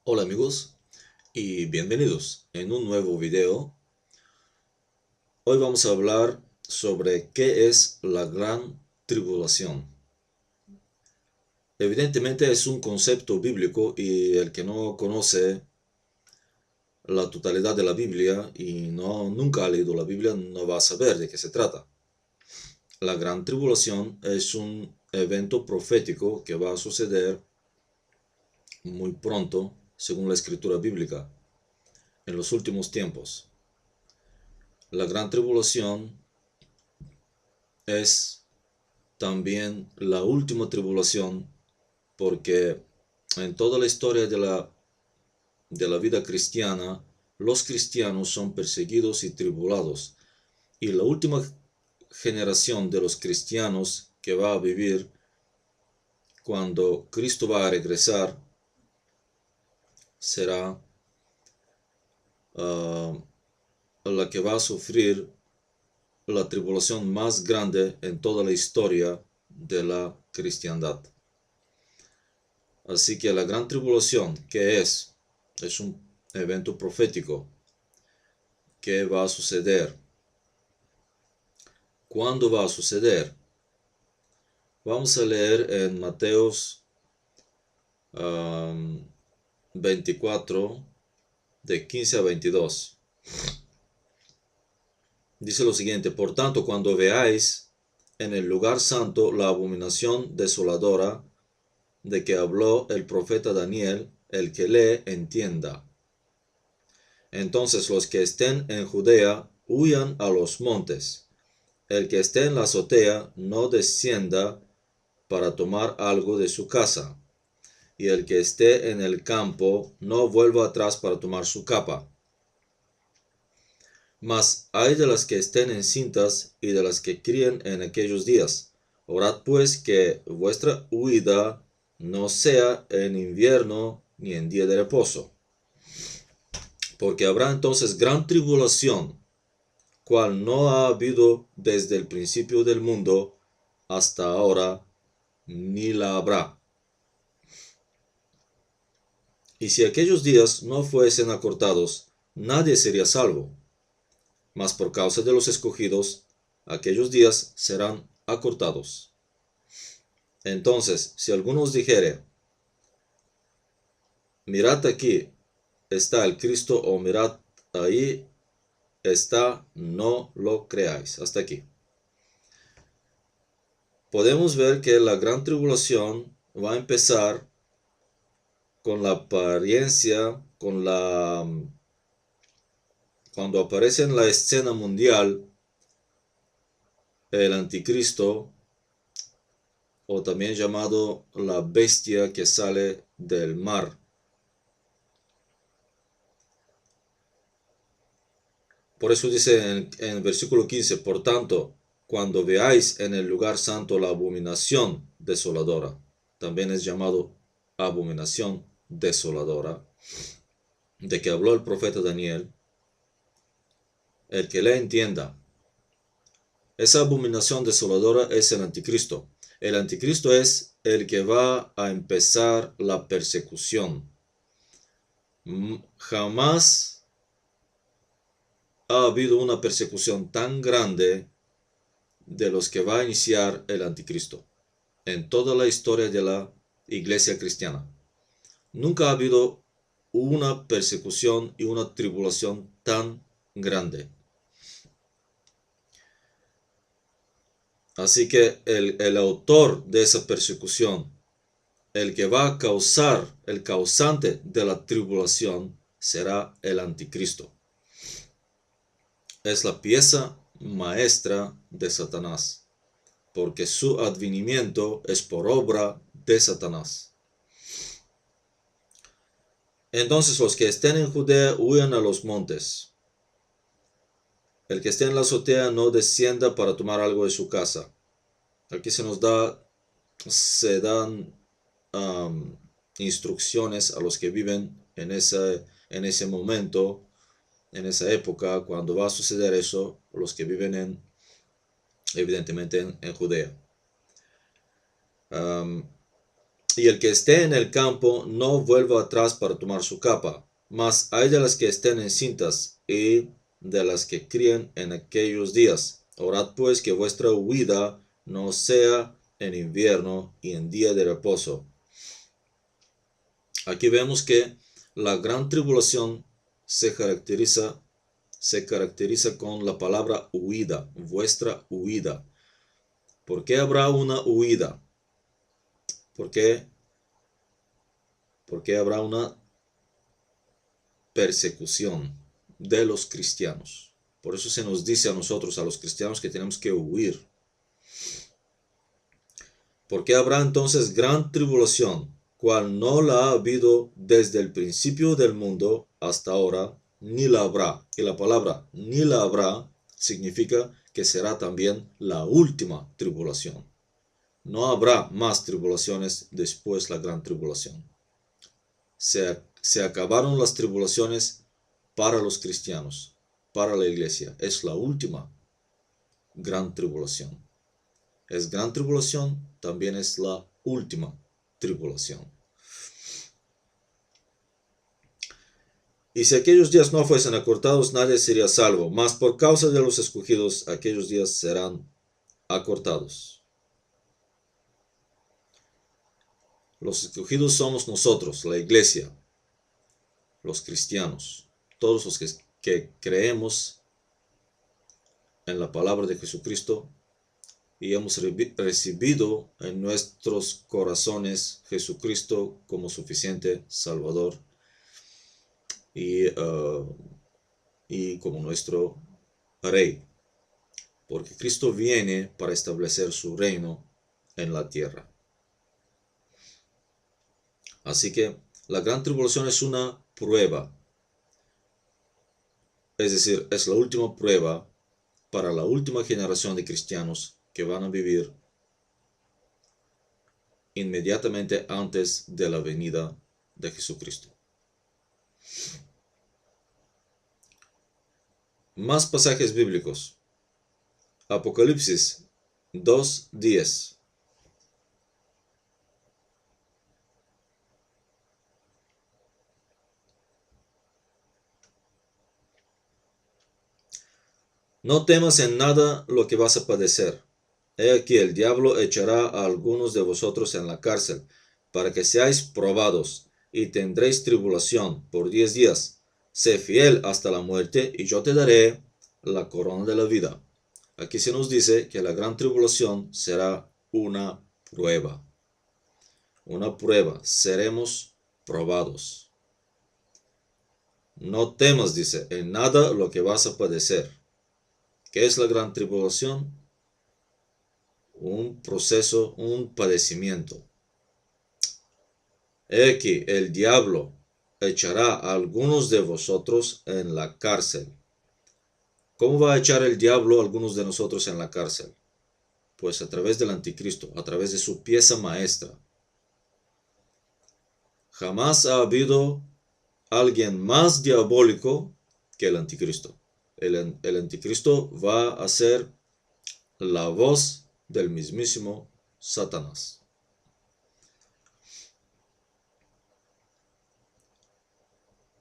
Hola amigos y bienvenidos en un nuevo video. Hoy vamos a hablar sobre qué es la gran tribulación. Evidentemente es un concepto bíblico y el que no conoce la totalidad de la Biblia y nunca ha leído la Biblia no va a saber de qué se trata. La gran tribulación es un evento profético que va a suceder muy pronto según la escritura bíblica en los últimos tiempos. La gran tribulación es también la última tribulación porque en toda la historia de la vida cristiana, los cristianos son perseguidos y tribulados. Y la última generación de los cristianos que va a vivir cuando Cristo va a regresar será la que va a sufrir la tribulación más grande en toda la historia de la cristiandad. Así que la gran tribulación, ¿qué es? Es un evento profético. ¿Qué va a suceder? ¿Cuándo va a suceder? Vamos a leer en Mateos 24, de 15 a 22. Dice lo siguiente: Por tanto, cuando veáis en el lugar santo la abominación desoladora de que habló el profeta Daniel, el que lee entienda. Entonces los que estén en Judea huyan a los montes. El que esté en la azotea no descienda para tomar algo de su casa, y el que esté en el campo no vuelva atrás para tomar su capa. Mas hay de las que estén encintas y de las que críen en aquellos días. Orad pues que vuestra huida no sea en invierno ni en día de reposo, porque habrá entonces gran tribulación, cual no ha habido desde el principio del mundo hasta ahora, ni la habrá. Y si aquellos días no fuesen acortados, nadie sería salvo. Mas por causa de los escogidos, aquellos días serán acortados. Entonces, si alguno os dijere, mirad aquí está el Cristo, o mirad ahí está, no lo creáis. Hasta aquí. Podemos ver que la gran tribulación va a empezar con la apariencia, cuando aparece en la escena mundial el anticristo, o también llamado la bestia que sale del mar. Por eso dice en el versículo 15, por tanto, cuando veáis en el lugar santo la abominación desoladora, también es llamado abominación desoladora, de que habló el profeta Daniel, el que le entienda. Esa abominación desoladora es el anticristo. El anticristo es el que va a empezar la persecución. Jamás ha habido una persecución tan grande de los que va a iniciar el anticristo en toda la historia de la iglesia cristiana. Nunca ha habido una persecución y una tribulación tan grande. Así que el autor de esa persecución, el que va a causar, el causante de la tribulación, será el anticristo. Es la pieza maestra de Satanás, porque su advenimiento es por obra de Satanás. Entonces los que estén en Judea huyan a los montes. El que esté en la azotea no descienda para tomar algo de su casa. Aquí se dan instrucciones a los que viven en ese momento, en esa época, cuando va a suceder eso, los que viven evidentemente en Judea. Y el que esté en el campo no vuelva atrás para tomar su capa, mas hay de las que estén encintas y de las que críen en aquellos días. Orad pues que vuestra huida no sea en invierno y en día de reposo. Aquí vemos que la gran tribulación se caracteriza con la palabra huida, vuestra huida. ¿Por qué habrá una huida? ¿Por qué? Porque habrá una persecución de los cristianos. Por eso se nos dice a nosotros, a los cristianos, que tenemos que huir. Porque habrá entonces gran tribulación, cual no la ha habido desde el principio del mundo hasta ahora, ni la habrá. Y la palabra ni la habrá significa que será también la última tribulación. No habrá más tribulaciones después de la gran tribulación. Se acabaron las tribulaciones para los cristianos, para la iglesia. Es la última gran tribulación. Es gran tribulación, también es la última tribulación. Y si aquellos días no fuesen acortados, nadie sería salvo, mas por causa de los escogidos, aquellos días serán acortados. Los escogidos somos nosotros, la iglesia, los cristianos, todos los que creemos en la palabra de Jesucristo y hemos recibido en nuestros corazones Jesucristo como suficiente Salvador y como nuestro Rey, porque Cristo viene para establecer su reino en la tierra. Así que la gran tribulación es una prueba, es decir, es la última prueba para la última generación de cristianos que van a vivir inmediatamente antes de la venida de Jesucristo. Más pasajes bíblicos. Apocalipsis 2:10. No temas en nada lo que vas a padecer. He aquí el diablo echará a algunos de vosotros en la cárcel, para que seáis probados, y tendréis tribulación por 10 días. Sé fiel hasta la muerte, y yo te daré la corona de la vida. Aquí se nos dice que la gran tribulación será una prueba. Una prueba, seremos probados. No temas, dice, en nada lo que vas a padecer. ¿Qué es la gran tribulación? Un proceso, un padecimiento. He aquí, el diablo echará a algunos de vosotros en la cárcel. ¿Cómo va a echar el diablo a algunos de nosotros en la cárcel? Pues a través del anticristo, a través de su pieza maestra. Jamás ha habido alguien más diabólico que el anticristo. El anticristo va a ser la voz del mismísimo Satanás.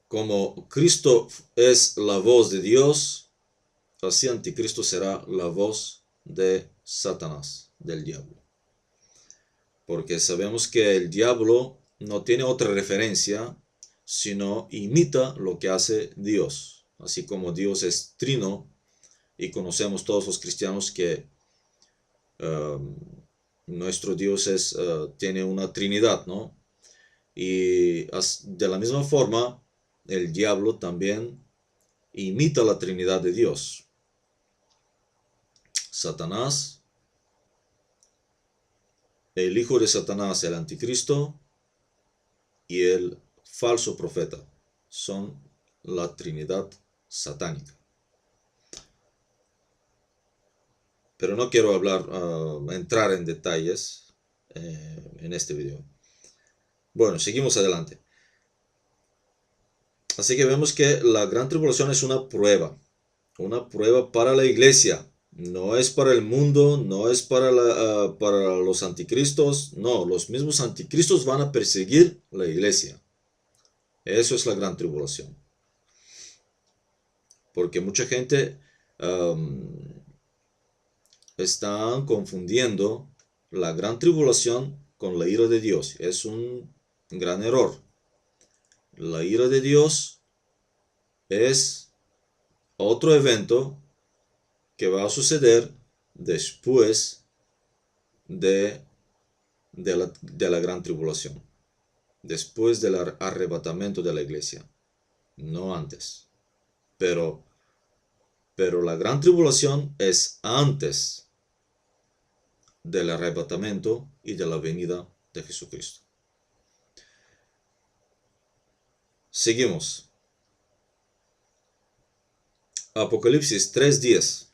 Como Cristo es la voz de Dios, así anticristo será la voz de Satanás, del diablo. Porque sabemos que el diablo no tiene otra referencia, sino imita lo que hace Dios. Así como Dios es trino, y conocemos todos los cristianos que nuestro Dios tiene una trinidad, ¿no? Y de la misma forma, el diablo también imita la Trinidad de Dios. Satanás, el hijo de Satanás, el anticristo, y el falso profeta son la Trinidad satánica. Pero no quiero entrar en detalles en este video. Bueno, seguimos adelante. Así que vemos que la gran tribulación es una prueba para la iglesia. No es para el mundo, no es para los anticristos, no, los mismos anticristos van a perseguir la iglesia. Eso es la gran tribulación. Porque mucha gente está confundiendo la gran tribulación con la ira de Dios. Es un gran error. La ira de Dios es otro evento que va a suceder después de la gran tribulación, después del arrebatamiento de la iglesia, no antes. Pero la gran tribulación es antes del arrebatamiento y de la venida de Jesucristo. Seguimos. Apocalipsis 3:10.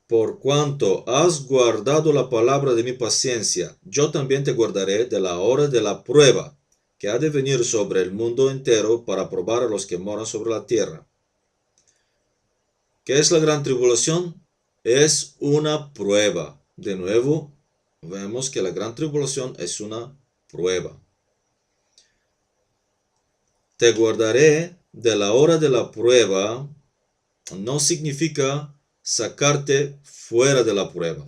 Por cuanto has guardado la palabra de mi paciencia, yo también te guardaré de la hora de la prueba, que ha de venir sobre el mundo entero para probar a los que moran sobre la tierra. ¿Qué es la gran tribulación? Es una prueba. De nuevo, vemos que la gran tribulación es una prueba. Te guardaré de la hora de la prueba no significa sacarte fuera de la prueba.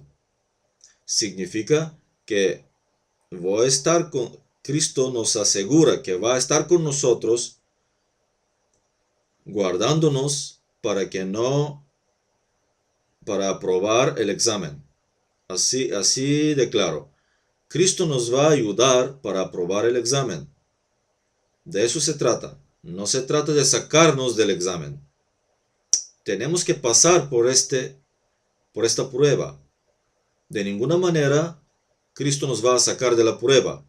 Significa que voy a estar con Cristo, nos asegura que va a estar con nosotros, guardándonos para aprobar el examen. Así de claro. Cristo nos va a ayudar para aprobar el examen. De eso se trata. No se trata de sacarnos del examen. Tenemos que pasar por esta prueba. De ninguna manera Cristo nos va a sacar de la prueba.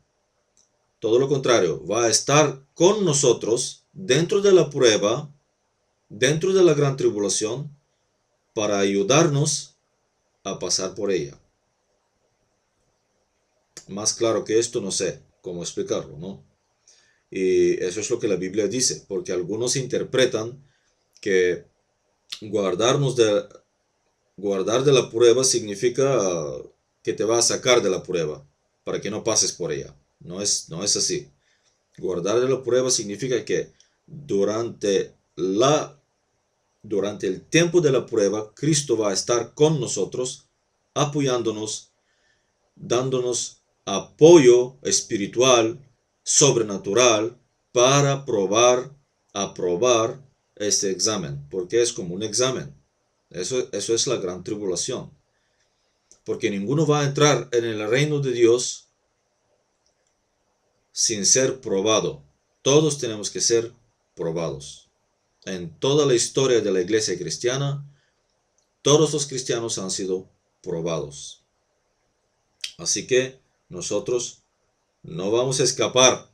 Todo lo contrario, va a estar con nosotros dentro de la prueba, dentro de la gran tribulación, para ayudarnos a pasar por ella. Más claro que esto no sé cómo explicarlo, ¿no? Y eso es lo que la Biblia dice, porque algunos interpretan que guardar de la prueba significa que te va a sacar de la prueba para que no pases por ella. No es así. Guardar de la prueba significa que durante el tiempo de la prueba, Cristo va a estar con nosotros, apoyándonos, dándonos apoyo espiritual, sobrenatural, para aprobar este examen, porque es como un examen. Eso es la gran tribulación. Porque ninguno va a entrar en el reino de Dios sin ser probado. Todos tenemos que ser probados. En toda la historia de la iglesia cristiana, todos los cristianos han sido probados. Así que nosotros no vamos a escapar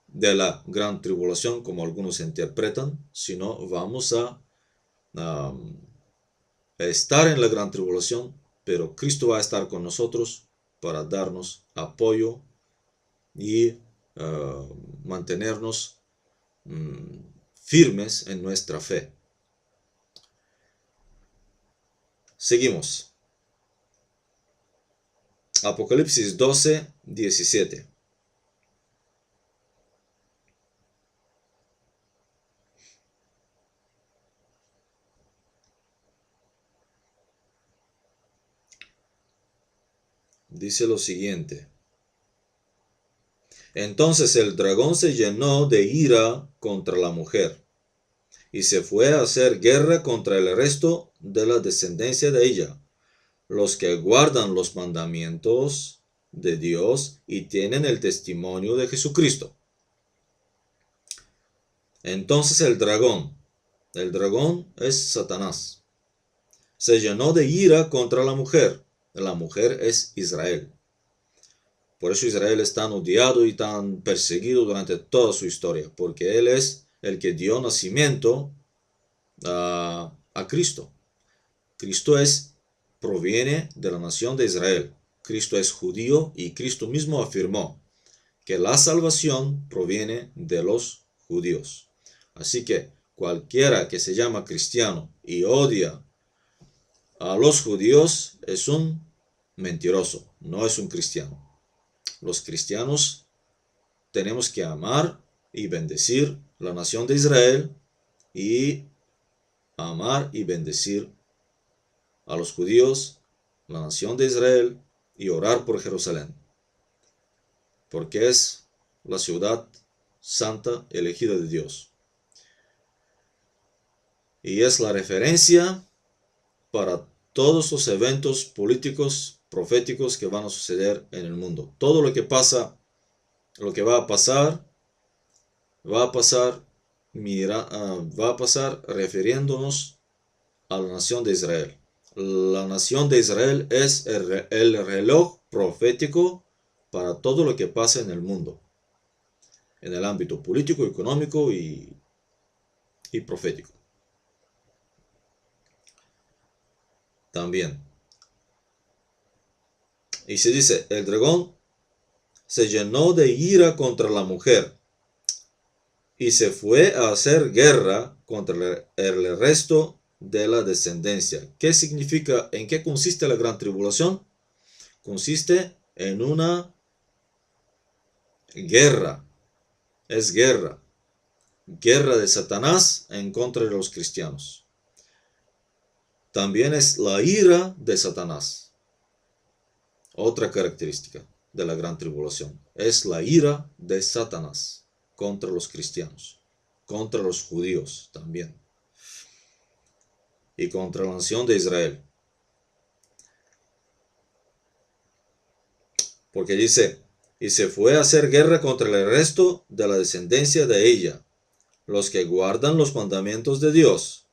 de la gran tribulación como algunos interpretan, sino vamos a estar en la gran tribulación, pero Cristo va a estar con nosotros para darnos apoyo y mantenernos firmes en nuestra fe. Seguimos. Apocalipsis 12:17. Dice lo siguiente. Entonces el dragón se llenó de ira contra la mujer y se fue a hacer guerra contra el resto de la descendencia de ella, los que guardan los mandamientos de Dios y tienen el testimonio de Jesucristo. Entonces el dragón es Satanás, se llenó de ira contra la mujer. La mujer es Israel. Por eso Israel es tan odiado y tan perseguido durante toda su historia, porque él es el que dio nacimiento a Cristo. Cristo proviene de la nación de Israel. Cristo es judío y Cristo mismo afirmó que la salvación proviene de los judíos. Así que cualquiera que se llama cristiano y odia a los judíos es un mentiroso, no es un cristiano. Los cristianos tenemos que amar y bendecir la nación de Israel y amar y bendecir a los judíos, la nación de Israel, y orar por Jerusalén, porque es la ciudad santa elegida de Dios. Y es la referencia para todos los eventos políticos, proféticos que van a suceder en el mundo. Todo lo que pasa, lo que va a pasar refiriéndonos a la nación de Israel. La nación de Israel es el reloj profético para todo lo que pasa en el mundo, en el ámbito político, económico y profético. También. Y se dice, el dragón se llenó de ira contra la mujer y se fue a hacer guerra contra el resto de la descendencia. ¿Qué significa? ¿En qué consiste la gran tribulación? Consiste en una guerra. Es guerra. Guerra de Satanás en contra de los cristianos. También es la ira de Satanás. Otra característica de la gran tribulación es la ira de Satanás contra los cristianos, contra los judíos también, y contra la nación de Israel. Porque dice, y se fue a hacer guerra contra el resto de la descendencia de ella, los que guardan los mandamientos de Dios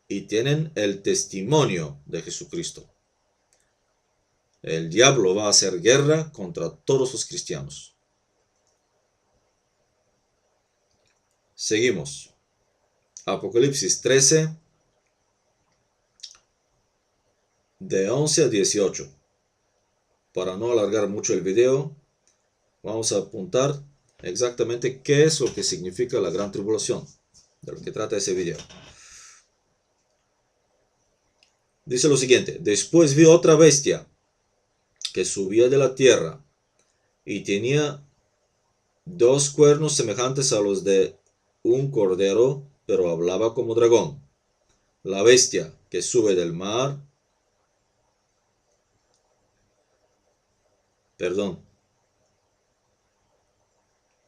y tienen el testimonio de Jesucristo. El diablo va a hacer guerra contra todos los cristianos. Seguimos. Apocalipsis 13, de 11 a 18. Para no alargar mucho el video, vamos a apuntar exactamente qué es lo que significa la gran tribulación, de lo que trata ese video. Dice lo siguiente: después vi otra bestia que subía de la tierra y tenía 2 cuernos semejantes a los de un cordero, pero hablaba como dragón. La bestia que sube del mar,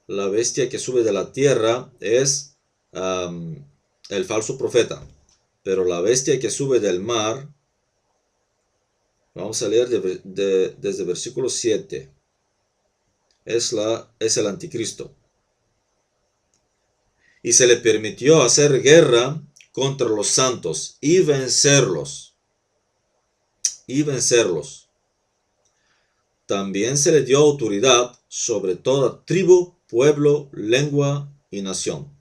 la bestia que sube de la tierra es el falso profeta, pero la bestia que sube del mar, vamos a leer desde el versículo 7, es el anticristo. Y se le permitió hacer guerra contra los santos y vencerlos. También se le dio autoridad sobre toda tribu, pueblo, lengua y nación.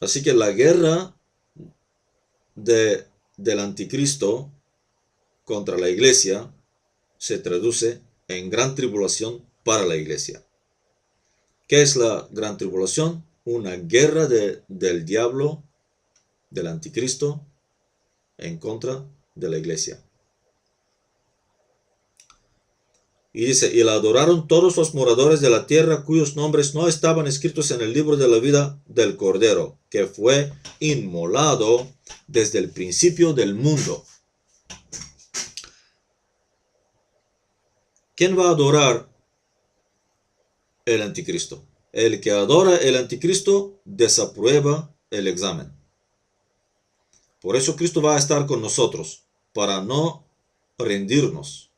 Así que la guerra del anticristo contra la iglesia se traduce en gran tribulación para la iglesia. ¿Qué es la gran tribulación? Una guerra del diablo, del anticristo, en contra de la iglesia. Y dice, y la adoraron todos los moradores de la tierra cuyos nombres no estaban escritos en el libro de la vida del Cordero, que fue inmolado desde el principio del mundo. ¿Quién va a adorar el anticristo? El que adora el anticristo desaprueba el examen. Por eso Cristo va a estar con nosotros, para no rendirnos,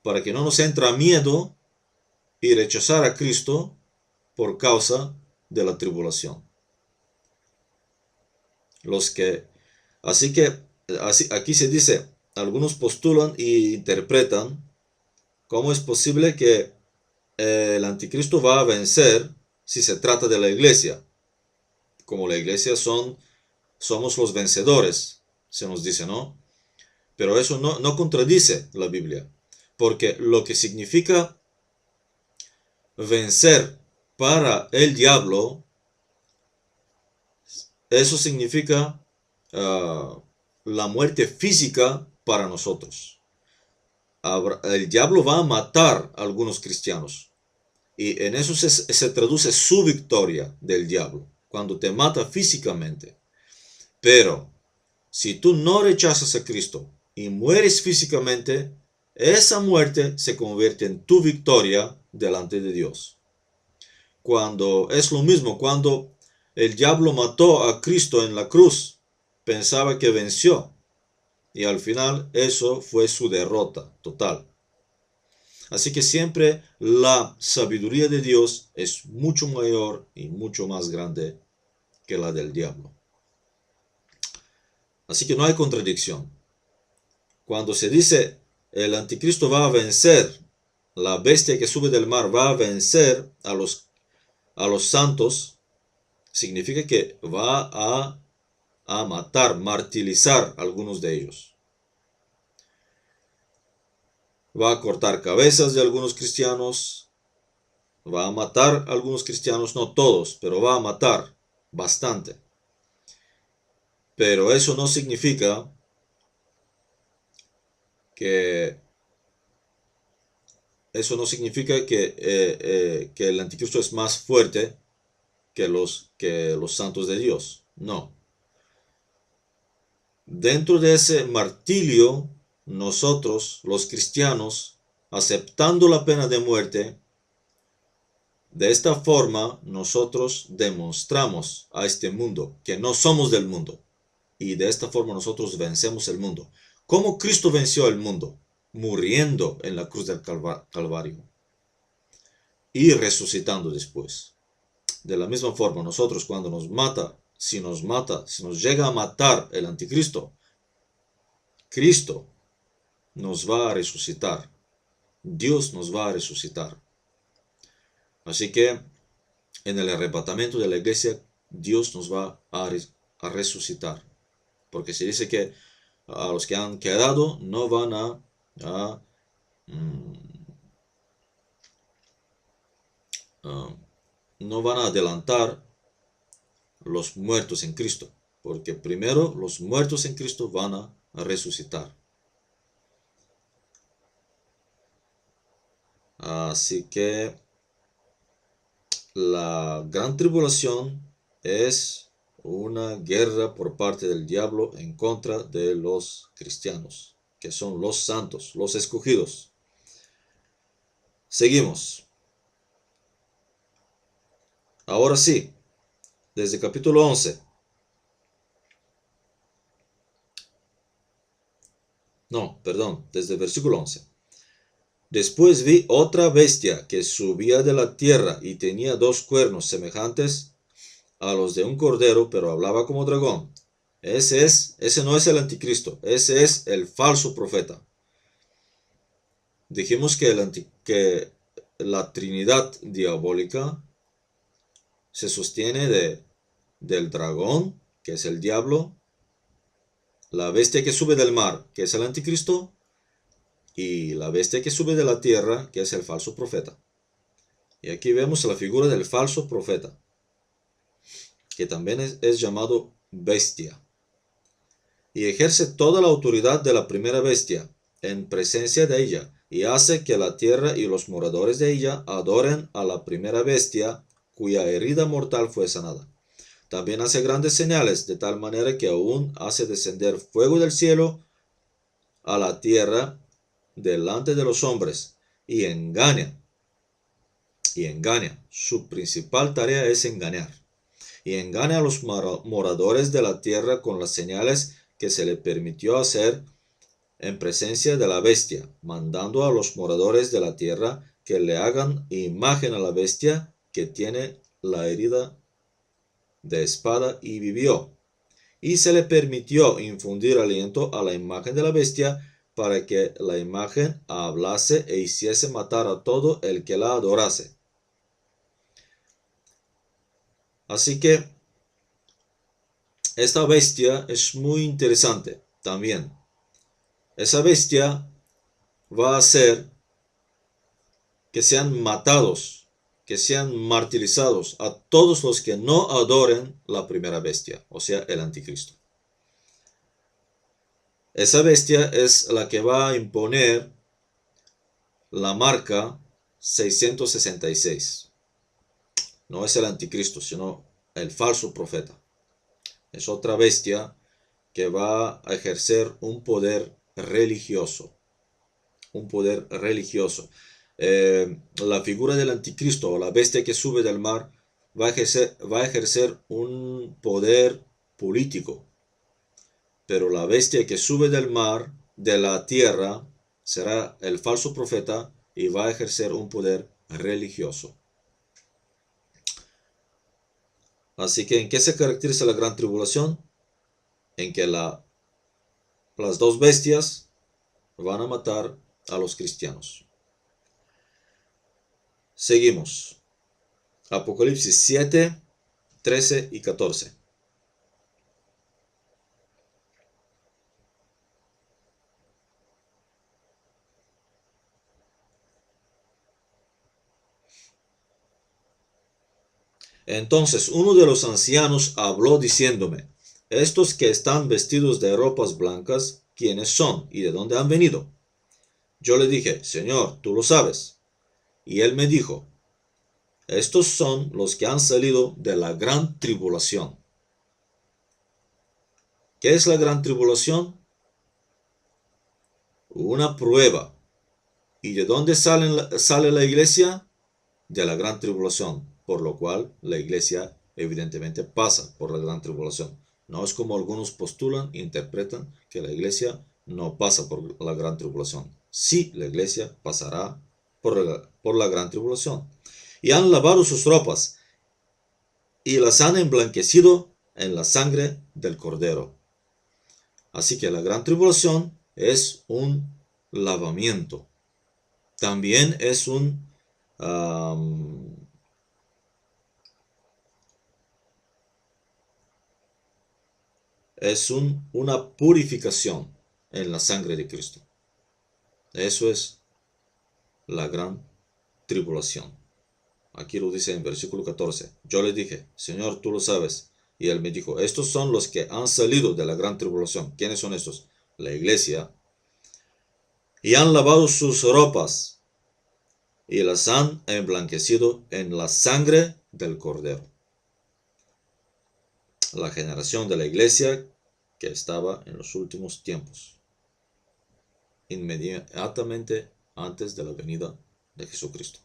para que no nos entre miedo y rechazar a Cristo por causa de la tribulación. Aquí se dice, algunos postulan y interpretan cómo es posible que el anticristo va a vencer si se trata de la iglesia. Como la iglesia somos los vencedores, se nos dice, ¿no? Pero eso no contradice la Biblia, porque lo que significa vencer para el diablo, eso significa la muerte física para nosotros. El diablo va a matar a algunos cristianos. Y en eso se traduce su victoria del diablo, cuando te mata físicamente. Pero si tú no rechazas a Cristo y mueres físicamente, esa muerte se convierte en tu victoria delante de Dios. Cuando es lo mismo, cuando el diablo mató a Cristo en la cruz, pensaba que venció. Y al final eso fue su derrota total. Así que siempre la sabiduría de Dios es mucho mayor y mucho más grande que la del diablo. Así que no hay contradicción. Cuando se dice el anticristo va a vencer, la bestia que sube del mar va a vencer a los santos, significa que va a matar, martirizar a algunos de ellos. Va a cortar cabezas de algunos cristianos, va a matar a algunos cristianos, no todos, pero va a matar bastante. Pero eso no significa que que el anticristo es más fuerte que los santos de Dios. No. Dentro de ese martirio, nosotros, los cristianos, aceptando la pena de muerte, de esta forma nosotros demostramos a este mundo que no somos del mundo. Y de esta forma nosotros vencemos el mundo. ¿Cómo Cristo venció el mundo? Muriendo en la cruz del Calvario y resucitando después. De la misma forma, nosotros cuando si nos llega a matar el anticristo, Cristo nos va a resucitar. Dios nos va a resucitar. Así que en el arrebatamiento de la iglesia, Dios nos va a resucitar. Porque se dice que a los que han quedado no van no van a adelantar los muertos en Cristo, porque primero los muertos en Cristo van a resucitar. Así que la gran tribulación es una guerra por parte del diablo en contra de los cristianos, que son los santos, los escogidos. Seguimos. Ahora sí, desde capítulo 11. No, perdón, desde el versículo 11. Después vi otra bestia que subía de la tierra y tenía 2 cuernos semejantes a los de un cordero, pero hablaba como dragón. Ese no es el anticristo, ese es el falso profeta. Dijimos que la Trinidad diabólica se sostiene del dragón, que es el diablo, la bestia que sube del mar, que es el anticristo, y la bestia que sube de la tierra, que es el falso profeta. Y aquí vemos la figura del falso profeta, que también es llamado bestia. Y ejerce toda la autoridad de la primera bestia en presencia de ella, y hace que la tierra y los moradores de ella adoren a la primera bestia, cuya herida mortal fue sanada. También hace grandes señales, de tal manera que aún hace descender fuego del cielo a la tierra delante de los hombres, y engaña. Su principal tarea es engañar. Y engaña a los moradores de la tierra con las señales que se le permitió hacer en presencia de la bestia, mandando a los moradores de la tierra que le hagan imagen a la bestia que tiene la herida de espada y vivió. Y se le permitió infundir aliento a la imagen de la bestia para que la imagen hablase e hiciese matar a todo el que la adorase. Así que esta bestia es muy interesante también. Esa bestia va a hacer que sean matados que sean martirizados a todos los que no adoren la primera bestia, o sea, el anticristo. Esa bestia es la que va a imponer la marca 666. No es el anticristo, sino el falso profeta. Es otra bestia que va a ejercer un poder religioso. Un poder religioso. La figura del anticristo o la bestia que sube del mar va a ejercer un poder político. Pero la bestia que sube del mar, de la tierra, será el falso profeta y va a ejercer un poder religioso. Así que, ¿en qué se caracteriza la gran tribulación? En que las dos bestias van a matar a los cristianos. Seguimos. Apocalipsis 7, 13 y 14. Entonces uno de los ancianos habló diciéndome: estos que están vestidos de ropas blancas, ¿quiénes son y de dónde han venido? Yo le dije: Señor, tú lo sabes. Y él me dijo: estos son los que han salido de la gran tribulación. ¿Qué es la gran tribulación? Una prueba. ¿Y de dónde sale la iglesia? De la gran tribulación, por lo cual la iglesia evidentemente pasa por la gran tribulación. No es como algunos postulan e interpretan que la iglesia no pasa por la gran tribulación. Sí, la iglesia pasará por la gran tribulación. Y han lavado sus ropas y las han emblanquecido en la sangre del Cordero. Así que la gran tribulación es un lavamiento. También es una purificación en la sangre de Cristo. Eso es la gran tribulación. Aquí lo dice en versículo 14. Yo le dije: Señor, tú lo sabes. Y él me dijo: estos son los que han salido de la gran tribulación. ¿Quiénes son estos? La iglesia. Y han lavado sus ropas y las han emblanquecido en la sangre del Cordero. La generación de la iglesia que estaba en los últimos tiempos, inmediatamente antes de la venida de Jesucristo.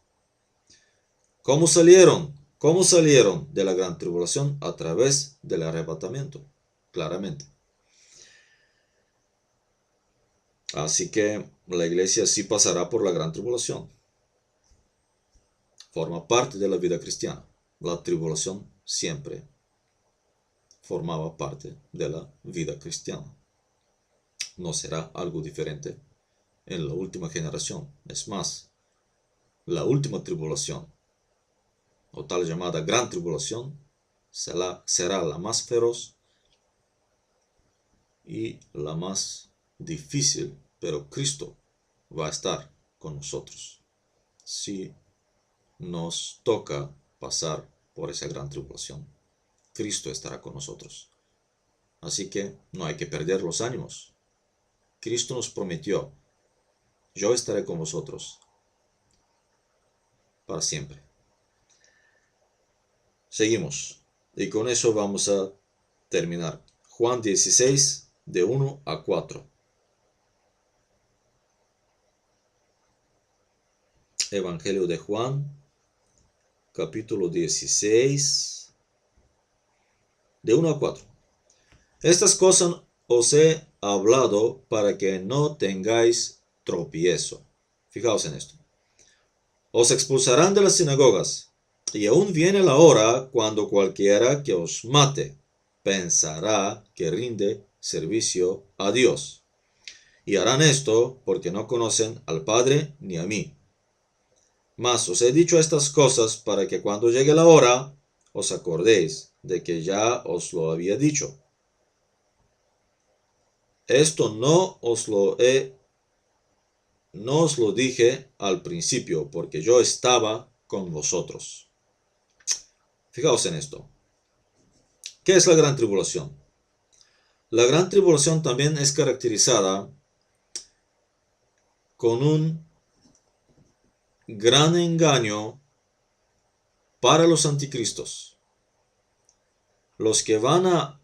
¿Cómo salieron? ¿Cómo salieron de la gran tribulación? A través del arrebatamiento, claramente. Así que la iglesia sí pasará por la gran tribulación. Forma parte de la vida cristiana. La tribulación siempre formaba parte de la vida cristiana. No será algo diferente en la última generación. Es más, la última tribulación, o tal llamada gran tribulación, será la más feroz y la más difícil, pero Cristo va a estar con nosotros. Si nos toca pasar por esa gran tribulación, Cristo estará con nosotros. Así que no hay que perder los ánimos. Cristo nos prometió: yo estaré con vosotros para siempre. Seguimos. Y con eso vamos a terminar. Juan 16, de 1 a 4. Evangelio de Juan, capítulo 16, de 1 a 4. Estas cosas os he hablado para que no tengáis tropiezo. Fijaos en esto. Os expulsarán de las sinagogas, y aún viene la hora cuando cualquiera que os mate pensará que rinde servicio a Dios. Y harán esto porque no conocen al Padre ni a mí. Mas os he dicho estas cosas para que cuando llegue la hora os acordéis de que ya os lo había dicho. Esto no os lo dije al principio, porque yo estaba con vosotros. Fijaos en esto. ¿Qué es la gran tribulación? La gran tribulación también es caracterizada con un gran engaño para los anticristos. Los que van a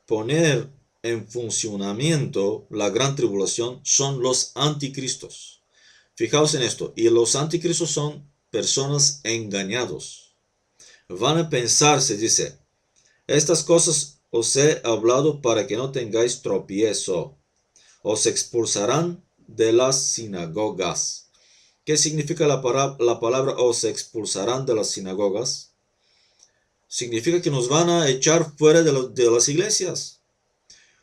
poner en funcionamiento la gran tribulación son los anticristos. Fijaos en esto. Y los anticristos son personas engañados. Van a pensar, se dice, estas cosas os he hablado para que no tengáis tropiezo. Os expulsarán de las sinagogas. ¿Qué significa la palabra os expulsarán de las sinagogas? Significa que nos van a echar fuera de las iglesias.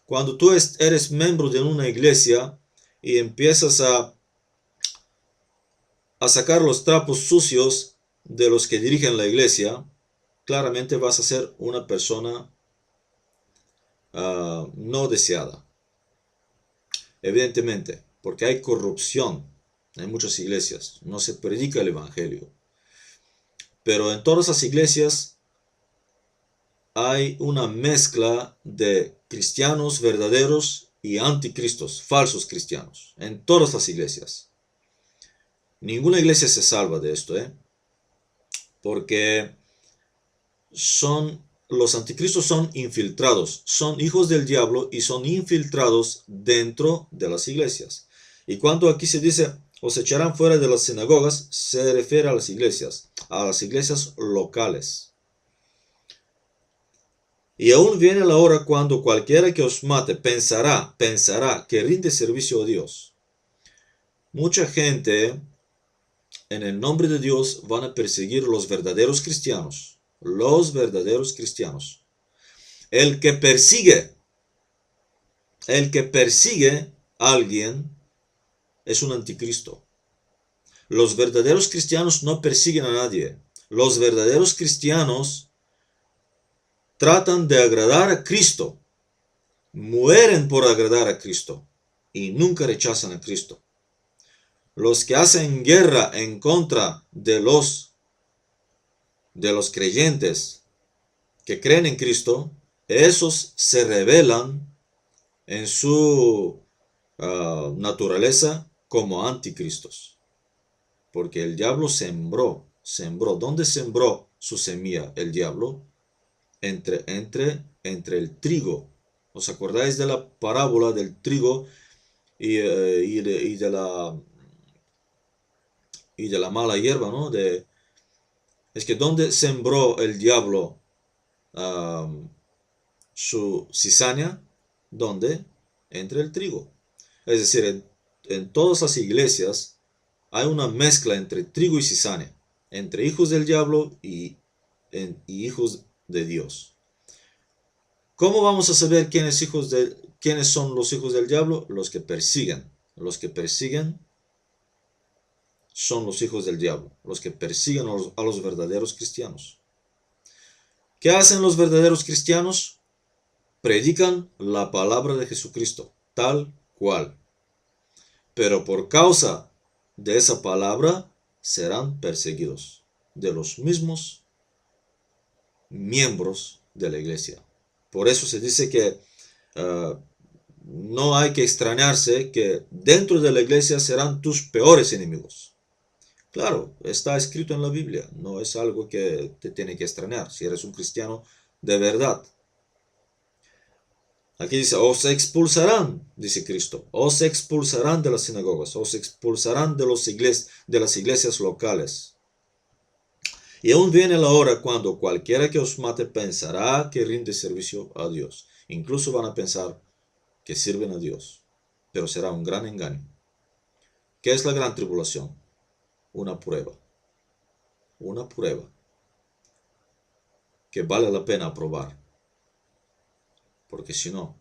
Cuando tú eres miembro de una iglesia y empiezas a sacar los trapos sucios de los que dirigen la iglesia, claramente vas a ser una persona no deseada. Evidentemente, porque hay corrupción en muchas iglesias, no se predica el evangelio. Pero en todas las iglesias hay una mezcla de cristianos verdaderos y anticristos, falsos cristianos, en todas las iglesias. Ninguna iglesia se salva de esto, porque los anticristos son infiltrados, son hijos del diablo y son infiltrados dentro de las iglesias. Y cuando aquí se dice, os echarán fuera de las sinagogas, se refiere a las iglesias locales. Y aún viene la hora cuando cualquiera que os mate pensará que rinde servicio a Dios. Mucha gente en el nombre de Dios van a perseguir los verdaderos cristianos. Los verdaderos cristianos. El que persigue a alguien es un anticristo. Los verdaderos cristianos no persiguen a nadie. Los verdaderos cristianos tratan de agradar a Cristo, mueren por agradar a Cristo y nunca rechazan a Cristo. Los que hacen guerra en contra de los creyentes que creen en Cristo, esos se rebelan en su naturaleza como anticristos. Porque el diablo sembró. ¿Dónde sembró su semilla el diablo? Entre el trigo. ¿Os acordáis de la parábola del trigo y de la mala hierba, ¿no? Es que ¿dónde sembró el diablo su cizaña? ¿Dónde? Entre el trigo. Es decir, en todas las iglesias hay una mezcla entre trigo y cizaña, entre hijos del diablo y hijos de Dios. ¿Cómo vamos a saber quiénes son los hijos del diablo? Los que persiguen. Los que persiguen son los hijos del diablo. Los que persiguen a los verdaderos cristianos. ¿Qué hacen los verdaderos cristianos? Predican la palabra de Jesucristo, tal cual. Pero por causa de esa palabra serán perseguidos de los mismos miembros de la iglesia. Por eso se dice que no hay que extrañarse que dentro de la iglesia serán tus peores enemigos. Claro, está escrito en la Biblia, no es algo que te tiene que extrañar si eres un cristiano de verdad. Aquí dice, os expulsarán, dice Cristo, os expulsarán de las sinagogas, os expulsarán de las iglesias locales. Y aún viene la hora cuando cualquiera que os mate pensará que rinde servicio a Dios. Incluso van a pensar que sirven a Dios, pero será un gran engaño. ¿Qué es la gran tribulación? Una prueba que vale la pena aprobar, porque si no,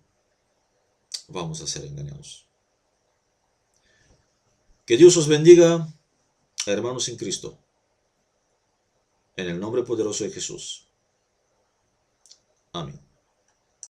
vamos a ser engañados. Que Dios os bendiga, hermanos en Cristo, en el nombre poderoso de Jesús. Amén.